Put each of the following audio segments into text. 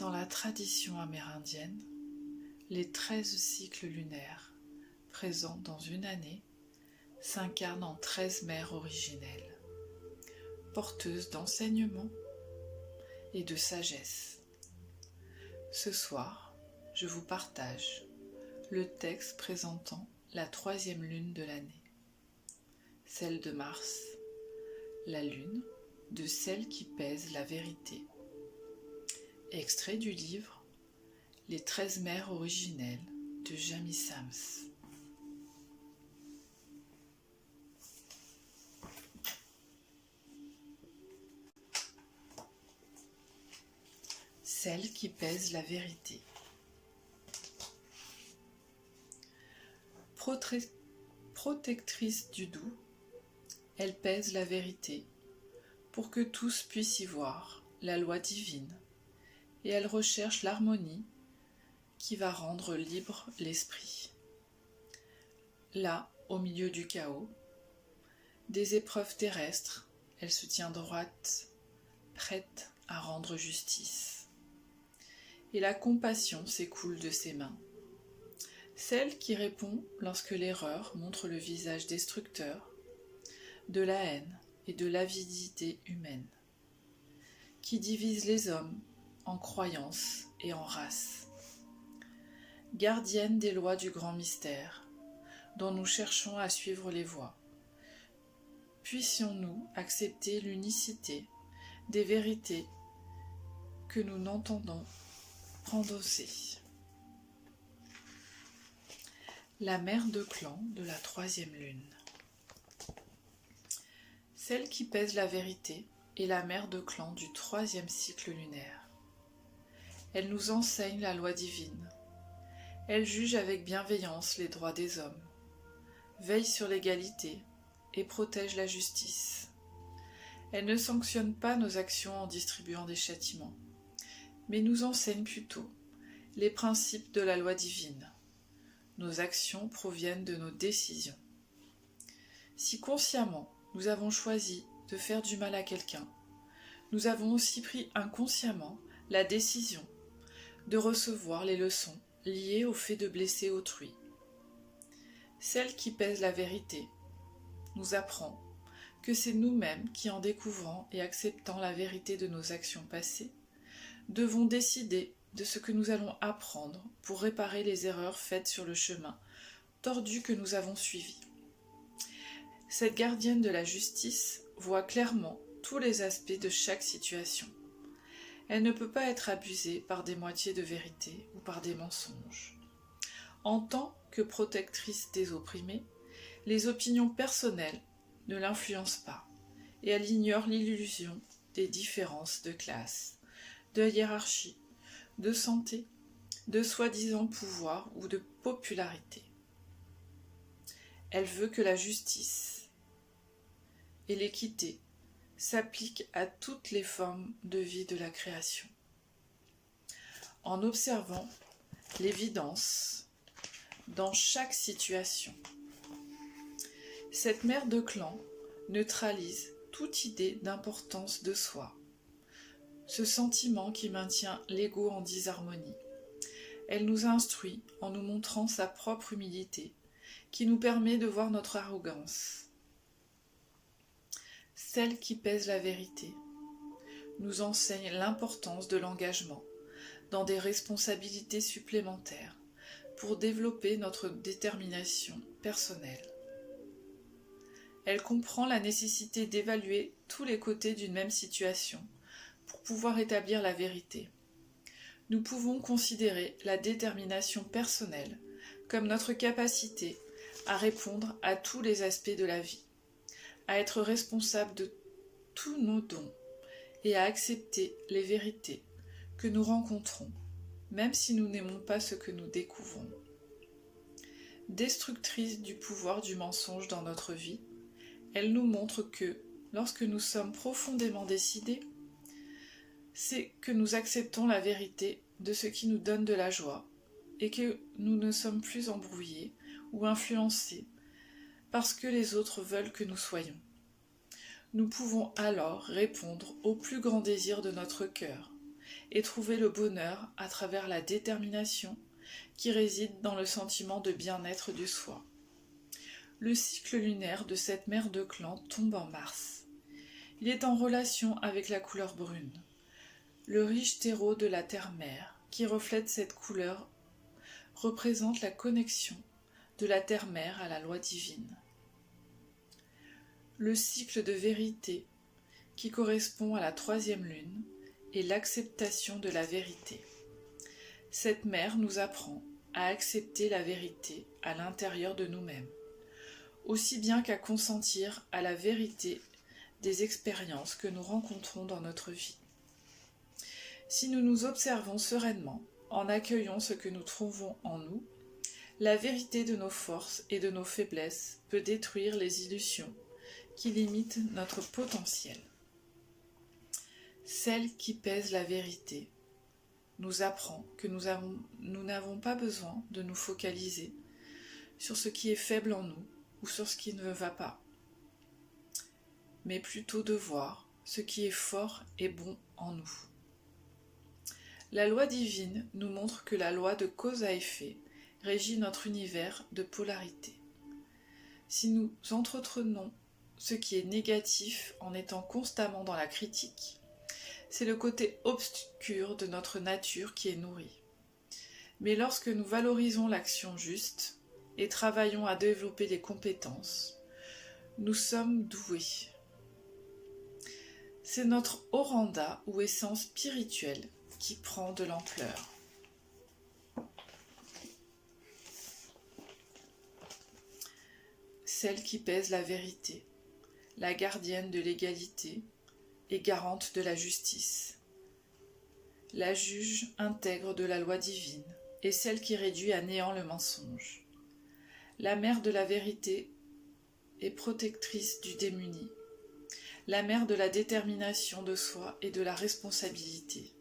Dans la tradition amérindienne, les 13 cycles lunaires présents dans une année s'incarnent en 13 mères originelles, porteuses d'enseignements et de sagesse. Ce soir, je vous partage le texte présentant la 3e lune de l'année, celle de Mars, la lune de celle qui pèse la vérité. Extrait du livre Les 13 mères originelles de Jamie Sams. Celle qui pèse la vérité. Protectrice du doux, elle pèse la vérité pour que tous puissent y voir la loi divine, et elle recherche l'harmonie qui va rendre libre l'esprit. Là, au milieu du chaos, des épreuves terrestres, elle se tient droite, prête à rendre justice. Et la compassion s'écoule de ses mains. Celle qui répond lorsque l'erreur montre le visage destructeur de la haine et de l'avidité humaine, qui divise les hommes en croyances et en races. Gardienne des lois du grand mystère, dont nous cherchons à suivre les voies, puissions-nous accepter l'unicité des vérités que nous n'entendons endosser. La mère de clan de la 3e lune. Celle qui pèse la vérité est la mère de clan du 3e cycle lunaire. Elle nous enseigne la loi divine. Elle juge avec bienveillance les droits des hommes, veille sur l'égalité et protège la justice. Elle ne sanctionne pas nos actions en distribuant des châtiments, mais nous enseigne plutôt les principes de la loi divine. Nos actions proviennent de nos décisions. Si consciemment nous avons choisi de faire du mal à quelqu'un, nous avons aussi pris inconsciemment la décision de recevoir les leçons liées au fait de blesser autrui. Celle qui pèse la vérité nous apprend que c'est nous-mêmes qui, en découvrant et acceptant la vérité de nos actions passées, devons décider de ce que nous allons apprendre pour réparer les erreurs faites sur le chemin tordu que nous avons suivi. Cette gardienne de la justice voit clairement tous les aspects de chaque situation. Elle ne peut pas être abusée par des moitiés de vérité ou par des mensonges. En tant que protectrice des opprimés, les opinions personnelles ne l'influencent pas et elle ignore l'illusion des différences de classe, de hiérarchie, de santé, de soi-disant pouvoir ou de popularité. Elle veut que la justice et l'équité s'appliquent à toutes les formes de vie de la création. En observant l'évidence dans chaque situation, cette mère de clan neutralise toute idée d'importance de soi, ce sentiment qui maintient l'ego en disharmonie. Elle nous instruit en nous montrant sa propre humilité, qui nous permet de voir notre arrogance. Celle qui pèse la vérité nous enseigne l'importance de l'engagement dans des responsabilités supplémentaires pour développer notre détermination personnelle. Elle comprend la nécessité d'évaluer tous les côtés d'une même situation pour pouvoir établir la vérité. Nous pouvons considérer la détermination personnelle comme notre capacité à répondre à tous les aspects de la vie, à être responsable de tous nos dons et à accepter les vérités que nous rencontrons, même si nous n'aimons pas ce que nous découvrons. Destructrice du pouvoir du mensonge dans notre vie, elle nous montre que, lorsque nous sommes profondément décidés, c'est que nous acceptons la vérité de ce qui nous donne de la joie et que nous ne sommes plus embrouillés ou influencés parce que les autres veulent que nous soyons. Nous pouvons alors répondre au plus grand désir de notre cœur et trouver le bonheur à travers la détermination qui réside dans le sentiment de bien-être du soi. Le cycle lunaire de cette mère de clan tombe en mars. Il est en relation avec la couleur brune, le riche terreau de la terre-mère qui reflète cette couleur représente la connexion de la terre-mère à la loi divine. Le cycle de vérité qui correspond à la 3e lune est l'acceptation de la vérité. Cette mère nous apprend à accepter la vérité à l'intérieur de nous-mêmes, aussi bien qu'à consentir à la vérité des expériences que nous rencontrons dans notre vie. Si nous nous observons sereinement, en accueillant ce que nous trouvons en nous, la vérité de nos forces et de nos faiblesses peut détruire les illusions qui limitent notre potentiel. Celle qui pèse la vérité nous apprend que nous n'avons pas besoin de nous focaliser sur ce qui est faible en nous ou sur ce qui ne va pas, mais plutôt de voir ce qui est fort et bon en nous. La loi divine nous montre que la loi de cause à effet régit notre univers de polarité. Si nous entretenons ce qui est négatif en étant constamment dans la critique, c'est le côté obscur de notre nature qui est nourri. Mais lorsque nous valorisons l'action juste et travaillons à développer des compétences, nous sommes doués. C'est notre oranda ou essence spirituelle qui prend de l'ampleur. Celle qui pèse la vérité, la gardienne de l'égalité et garante de la justice. La juge intègre de la loi divine et celle qui réduit à néant le mensonge. La mère de la vérité est protectrice du démuni, la mère de la détermination de soi et de la responsabilité.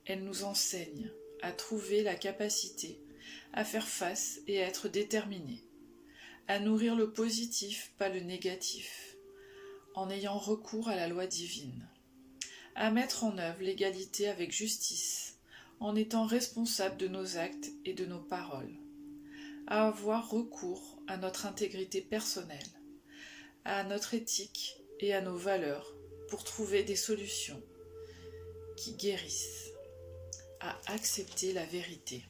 Elle nous enseigne à trouver la capacité à faire face et à être déterminée, à nourrir le positif, pas le négatif, en ayant recours à la loi divine, à mettre en œuvre l'égalité avec justice, en étant responsable de nos actes et de nos paroles, à avoir recours à notre intégrité personnelle, à notre éthique et à nos valeurs pour trouver des solutions qui guérissent, à accepter la vérité.